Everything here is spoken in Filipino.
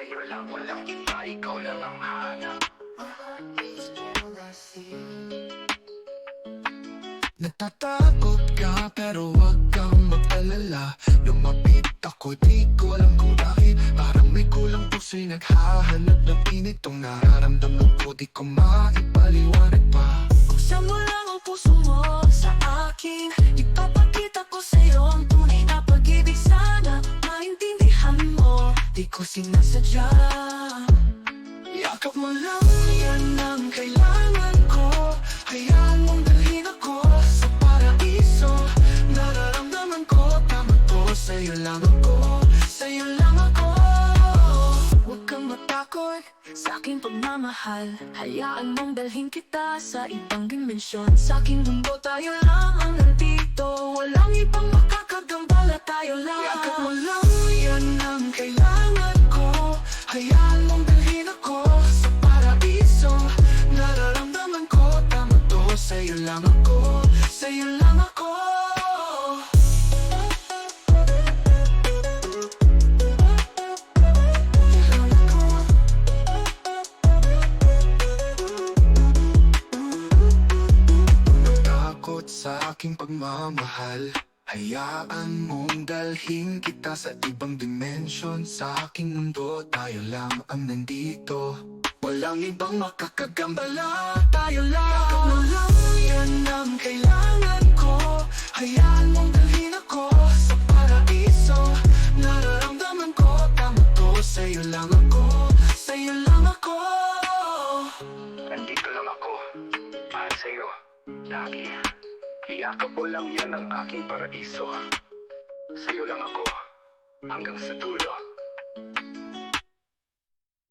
sa'yo lang, walang iba, ikaw lang ang hanap. Natatakot ka pero wag kang mag-alala. Lumapit ako, di ko alam kung bakit. Parang may kulang puso'y naghahanap ng init. Itong nararamdaman ko, di ko maipaliwanag pa. Buksan mo lang ang puso mo sa akin. Ipapakita ko sa'yo ang tunay na pag-ibig. Sana maintindihan mo, di ko sinasadya. Yakap mo lang, yan ang kailangan ko. Hayaan mong dalhin ako sa paraiso. Nararamdaman ko, tama to. Sa'yo lang ako, sa'yo lang ako. Huwag kang matakot sa aking pagmamahal. Hayaan mong dalhin kita sa ibang dimensyon. Sa aking mundo tayo lang ang nandito. Walang ibang makakagambala, tayo lang. Yakap mo lang, yan ang kailangan ko. Hayaan mong dalhin ako sa paraiso. Nararamdaman ko, tama to. Sa'yo lang ako, sa'yo lang ako. Takot sa aking pagmamahal. Hayaan mong dalhin kita sa ibang dimensyon. Sa aking mundo, tayo lang ang nandito. Walang ibang makakagambala, tayo lang. Yakap mo lang, yan ang kailangan ko. Hayaan mong dalhin ako sa paraiso. Nararamdaman ko, tama to. Sa'yo lang ako, sa'yo lang ako. Nandito lang ako, para sa'yo, lagi. Iyakap mo lang, yan ang aking paraiso. Sa'yo lang ako, hanggang sa dulo.